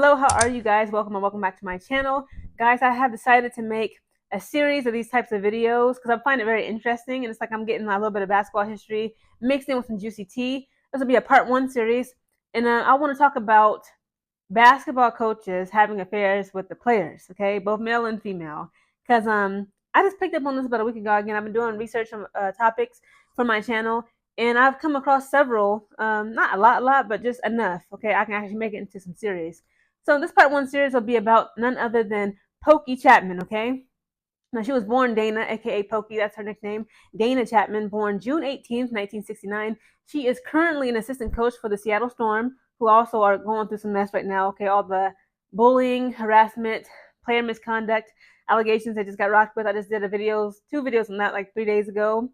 Hello, how are you guys? Welcome and welcome back to my channel. Guys, I have decided to make a series of these types of videos because I find it very interesting, and it's like I'm getting a little bit of basketball history mixed in with some juicy tea. This will be a part one series, and I want to talk about basketball coaches having affairs with the players, okay, both male and female. Because I just picked up on this about a week ago. Again, I've been doing research on topics for my channel, and I've come across several, not a lot, but just enough. Okay, I can actually make it into some series. So this part one series will be about none other than Pokey Chapman. Okay. Now, she was born Dana, aka Pokey, that's her nickname. Dana Chapman, born June 18th, 1969. She is currently an assistant coach for the Seattle Storm, who also are going through some mess right now. Okay, all the bullying, harassment, player misconduct allegations they just got rocked with. I just did two videos on that like 3 days ago.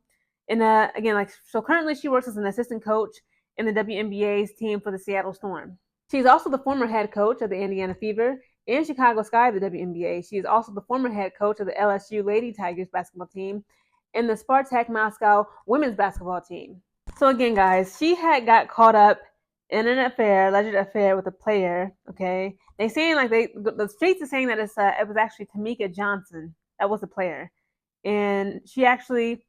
And again, so currently she works as an assistant coach in the WNBA's team for the Seattle Storm. She's also the former head coach of the Indiana Fever and Chicago Sky of the WNBA. She is also the former head coach of the LSU Lady Tigers basketball team and the Spartak Moscow women's basketball team. So again, guys, she had got caught up in an alleged affair with a player. Okay, they saying like the streets are saying that it was actually Tamika Johnson that was the player, and she actually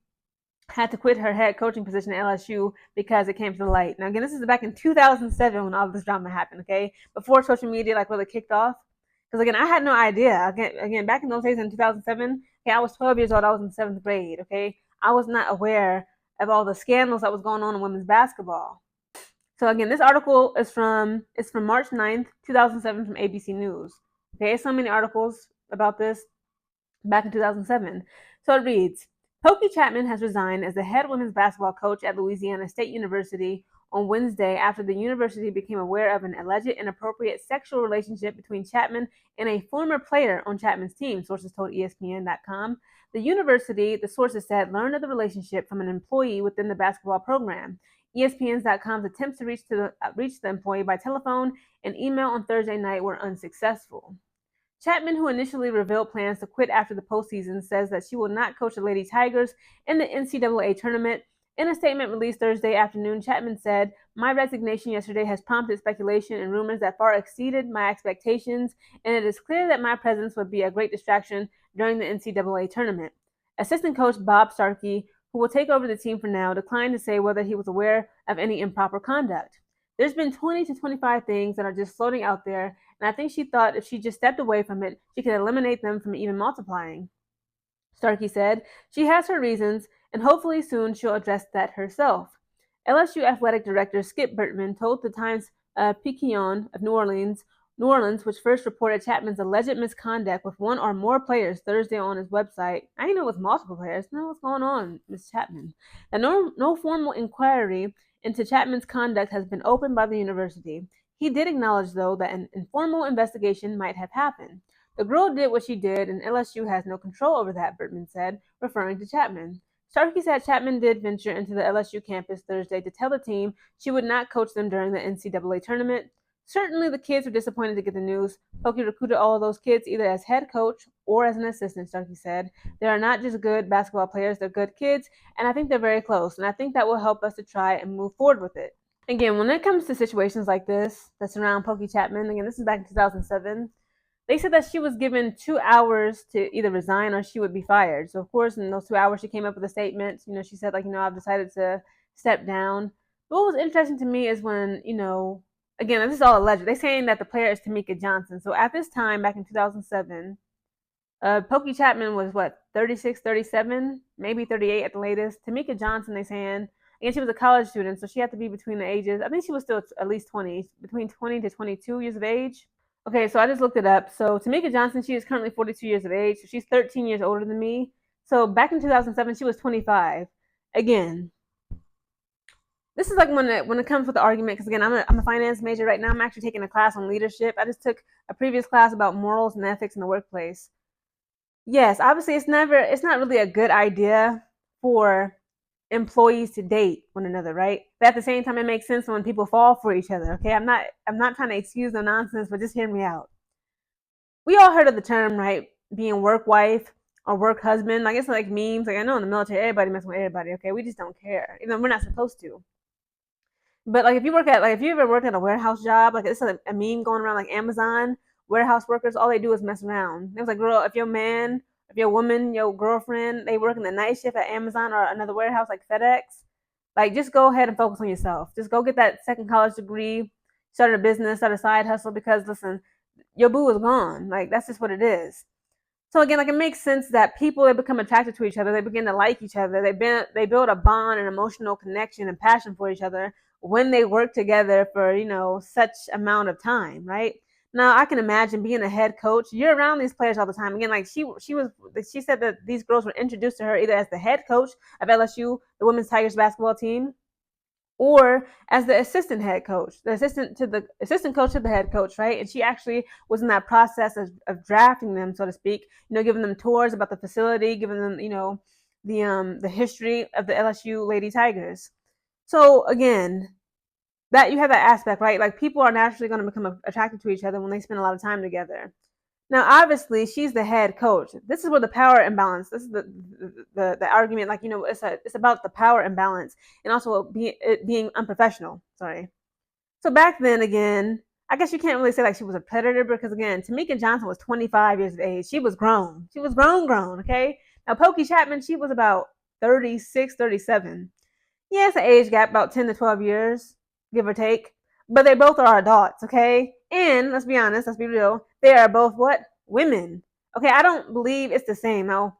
had to quit her head coaching position at LSU because it came to the light. Now, again, this is back in 2007 when all this drama happened, okay? Before social media like really kicked off. Because, again, I had no idea. Again, back in those days in 2007, okay, I was 12 years old. I was in 7th grade, okay? I was not aware of all the scandals that was going on in women's basketball. So, again, this article is from March 9th, 2007 from ABC News. Okay, so many articles about this back in 2007. So it reads, Pokey Chatman has resigned as the head women's basketball coach at Louisiana State University on Wednesday after the university became aware of an alleged inappropriate sexual relationship between Chapman and a former player on Chapman's team, sources told ESPN.com. The university, the sources said, learned of the relationship from an employee within the basketball program. ESPN.com's attempts to reach the employee by telephone and email on Thursday night were unsuccessful. Chapman, who initially revealed plans to quit after the postseason, says that she will not coach the Lady Tigers in the NCAA tournament. In a statement released Thursday afternoon, Chapman said, My resignation yesterday has prompted speculation and rumors that far exceeded my expectations, and it is clear that my presence would be a great distraction during the NCAA tournament. Assistant coach Bob Starkey, who will take over the team for now, declined to say whether he was aware of any improper conduct. There's been 20 to 25 things that are just floating out there, and I think she thought if she just stepped away from it, she could eliminate them from even multiplying. Starkey said she has her reasons, and hopefully soon she'll address that herself. LSU athletic director Skip Bertman told the Times Picayune of New Orleans, which first reported Chapman's alleged misconduct with one or more players Thursday on his website. I didn't know it was multiple players. I know what's going on, Miss Chapman. That no formal inquiry into Chapman's conduct has been opened by the university. He did acknowledge, though, that an informal investigation might have happened. The girl did what she did, and LSU has no control over that, Bertman said, referring to Chapman. Starkey said Chapman did venture into the LSU campus Thursday to tell the team she would not coach them during the NCAA tournament. Certainly, the kids were disappointed to get the news. Pokey recruited all of those kids either as head coach or as an assistant, Starkey said. They are not just good basketball players, they're good kids, and I think they're very close, and I think that will help us to try and move forward with it. Again, when it comes to situations like this that surround Pokey Chapman, again, this is back in 2007, they said that she was given 2 hours to either resign or she would be fired. So, of course, in those 2 hours, she came up with a statement. She said, I've decided to step down. But what was interesting to me is when, again, this is all alleged. They're saying that the player is Tamika Johnson. So at this time, back in 2007, Pokey Chapman was, 36, 37, maybe 38 at the latest. Tamika Johnson, they're saying, again, she was a college student, so she had to be between the ages. I think she was still at least 20, between 20 to 22 years of age. Okay, so I just looked it up. So Tamika Johnson, she is currently 42 years of age. So she's 13 years older than me. So back in 2007, she was 25. Again, this is like when it comes with the argument, because again, I'm a finance major right now. I'm actually taking a class on leadership. I just took a previous class about morals and ethics in the workplace. Yes, obviously it's not really a good idea for employees to date one another, right? But at the same time, it makes sense when people fall for each other. Okay, I'm not trying to excuse no nonsense, but just hear me out. We all heard of the term, right? Being work wife or work husband. Like, it's like memes. Like, I know in the military, everybody messes with everybody. Okay, we just don't care. We're not supposed to. But like if you ever worked at a warehouse job, like it's a meme going around like Amazon warehouse workers, all they do is mess around. It was like, girl, if your woman, your girlfriend, they work in the night shift at Amazon or another warehouse like FedEx, like just go ahead and focus on yourself. Just go get that second college degree, start a business, start a side hustle because listen, your boo is gone. Like that's just what it is. So again, like it makes sense that people they become attracted to each other, they begin to like each other, they build a bond, an emotional connection, and passion for each other when they work together for such amount of time, right? Now I can imagine being a head coach. You're around these players all the time. Again, like she said that these girls were introduced to her either as the head coach of LSU, the women's Tigers basketball team, or as the assistant head coach, the assistant coach to the head coach, right? And she actually was in that process of drafting them, so to speak, giving them tours about the facility, giving them, the history of the LSU Lady Tigers. So again, that you have that aspect, right? Like people are naturally going to become attracted to each other when they spend a lot of time together. Now, obviously, she's the head coach. This is where the power imbalance. This is the argument. Like it's about the power imbalance and also it being unprofessional. Sorry. So back then, again, I guess you can't really say like she was a predator because again, Tamika Johnson was 25 years of age. She was grown. She was grown. Okay. Now Pokey Chapman, she was about 36, 37. Yeah, it's an age gap, about 10 to 12 years, give or take. But they both are adults, okay? And let's be honest, let's be real. They are both what? Women. Okay, I don't believe it's the same. Now,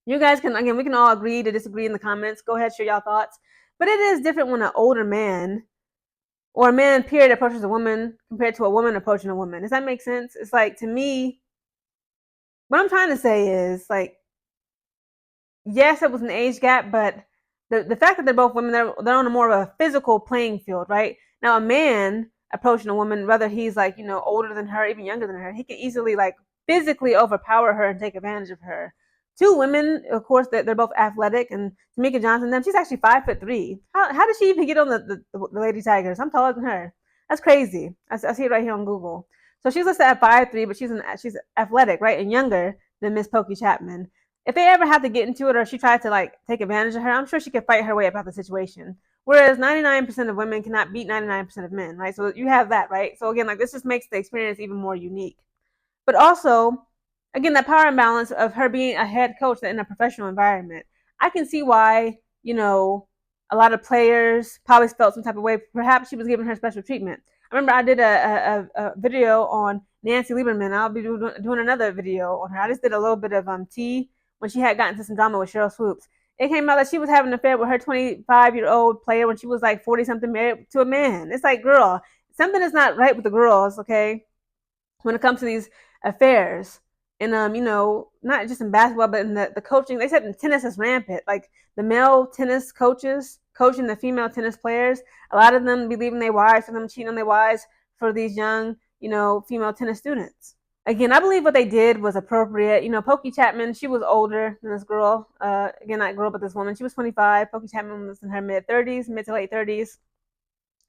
you guys can, again, we can all agree to disagree in the comments. Go ahead, share y'all thoughts. But it is different when an older man or a man, period, approaches a woman compared to a woman approaching a woman. Does that make sense? It's like, to me, what I'm trying to say is, like, yes, it was an age gap, but the fact that they're both women, they're on a more of a physical playing field, right? Now, a man approaching a woman, whether he's like older than her, even younger than her, he can easily like physically overpower her and take advantage of her. Two women, of course, they're both athletic, and Tamika Johnson, them, she's actually 5'3". How did she even get on the Lady Tigers? I'm taller than her. That's crazy. I see it right here on Google. So she's listed at 5'3", but she's athletic, right, and younger than Miss Pokey Chapman. If they ever have to get into it or she tried to like take advantage of her, I'm sure she could fight her way up out of the situation. Whereas 99% of women cannot beat 99% of men, right? So you have that, right? So again, like this just makes the experience even more unique. But also, again, that power imbalance of her being a head coach in a professional environment. I can see why, a lot of players probably felt some type of way. Perhaps she was giving her special treatment. I remember I did a video on Nancy Lieberman. I'll be doing another video on her. I just did a little bit of tea when she had gotten into some drama with Cheryl Swoops. It came out that she was having an affair with her 25-year-old player when she was like 40 something, married to a man. It's like, girl, something is not right with the girls, okay? When it comes to these affairs. And not just in basketball, but in the coaching. They said in tennis is rampant. Like the male tennis coaches coaching the female tennis players, a lot of them be leaving their wives, for them cheating on their wives for these young, female tennis students. Again, I believe what they did was appropriate. Pokey Chapman, she was older than this girl. Again, not girl, but this woman. She was 25. Pokey Chapman was in her mid to late 30s.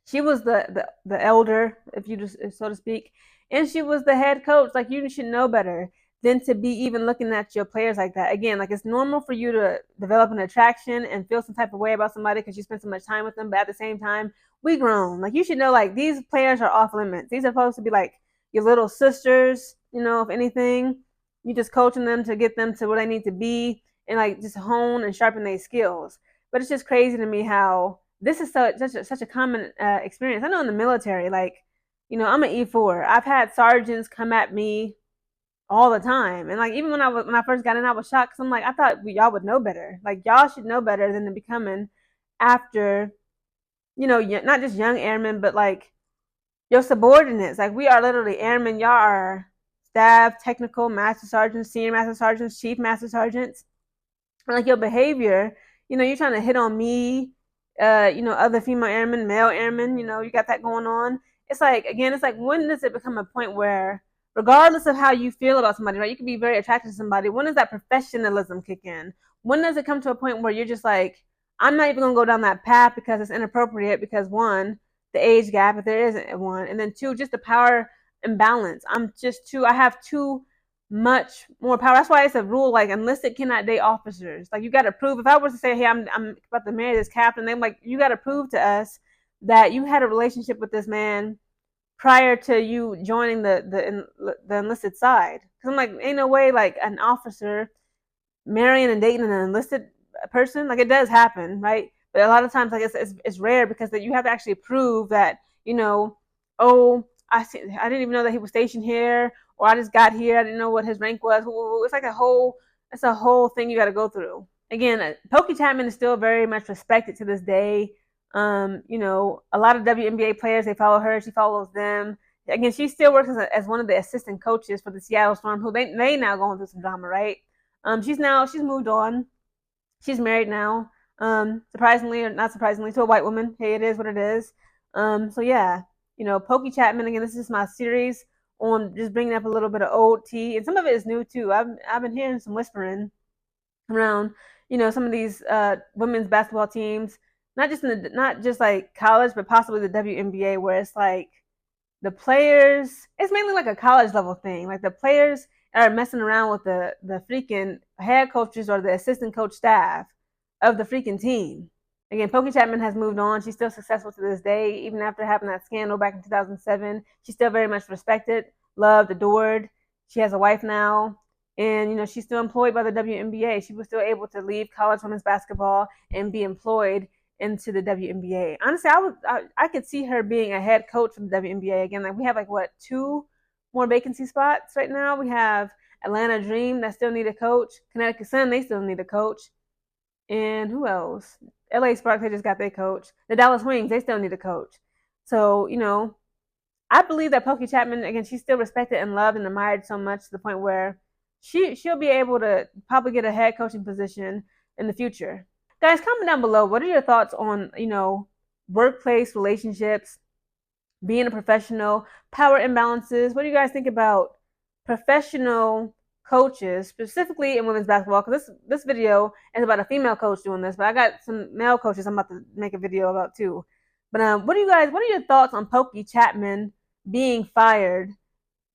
She was the elder, if you just so to speak, and she was the head coach. Like you should know better than to be even looking at your players like that. Again, like it's normal for you to develop an attraction and feel some type of way about somebody because you spend so much time with them. But at the same time, we grown. Like you should know, like these players are off limits. These are supposed to be like your little sisters. If anything, you just coaching them to get them to where they need to be and like just hone and sharpen their skills. But it's just crazy to me how this is such a common experience. I know in the military, like, I'm an E4. I've had sergeants come at me all the time, and like even when I first got in, I was shocked because I'm like, I thought y'all would know better. Like y'all should know better than to be coming after, not just young airmen, but like your subordinates. Like we are literally airmen. Y'all are staff, technical, master sergeants, senior master sergeants, chief master sergeants. And like your behavior, you're trying to hit on me, other female airmen, male airmen, you got that going on. It's like, again, it's like, when does it become a point where, regardless of how you feel about somebody, right, you can be very attracted to somebody, when does that professionalism kick in? When does it come to a point where you're just like, I'm not even going to go down that path because it's inappropriate because one, the age gap, if there isn't one, and then two, just the power imbalance. I have too much more power. That's why it's a rule like enlisted cannot date officers. Like you got to prove. If I was to say, hey, I'm about to marry this captain, they're like, you got to prove to us that you had a relationship with this man prior to you joining the enlisted side. Because I'm like, ain't no way like an officer marrying and dating an enlisted person. Like it does happen, right? But a lot of times, like it's rare because that you have to actually prove that oh, I didn't even know that he was stationed here, or I just got here, I didn't know what his rank was. It's like it's a whole thing you got to go through. Again, Pokey Chapman is still very much respected to this day. A lot of WNBA players, they follow her, she follows them. Again, she still works as one of the assistant coaches for the Seattle Storm, who they now going through some drama, right? She's moved on. She's married now. Surprisingly or not surprisingly, to a white woman. Hey, it is what it is. So yeah, Pokey Chatman again. This is my series on just bringing up a little bit of old tea, and some of it is new too. I've been hearing some whispering around, some of these women's basketball teams, not just like college, but possibly the WNBA, where it's like the players, it's mainly like a college level thing. Like the players are messing around with the freaking head coaches or the assistant coach staff of the freaking team. Again, Pokey Chapman has moved on. She's still successful to this day, even after having that scandal back in 2007. She's still very much respected, loved, adored. She has a wife now, and she's still employed by the WNBA. She was still able to leave college women's basketball and be employed into the WNBA. Honestly, I could see her being a head coach from the WNBA again. Like we have like what, two more vacancy spots right now. We have Atlanta Dream that still need a coach. Connecticut Sun, they still need a coach. And who else? LA Sparks, they just got their coach. The Dallas Wings, they still need a coach. So, I believe that Pokey Chapman, again, she's still respected and loved and admired so much to the point where she'll be able to probably get a head coaching position in the future. Guys, comment down below. What are your thoughts on, workplace relationships, being a professional, power imbalances? What do you guys think about professional coaches, specifically in women's basketball? Because this video is about a female coach doing this, but I got some male coaches I'm about to make a video about too. But what are your thoughts on Pokey Chapman being fired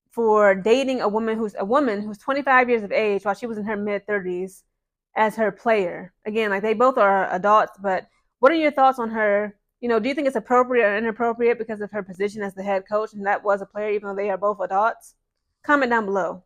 for dating a woman who's 25 years of age while she was in her mid 30s as her player? Again, like they both are adults, but what are your thoughts on her? Do you think it's appropriate or inappropriate because of her position as the head coach and that was a player, even though they are both adults? Comment down below.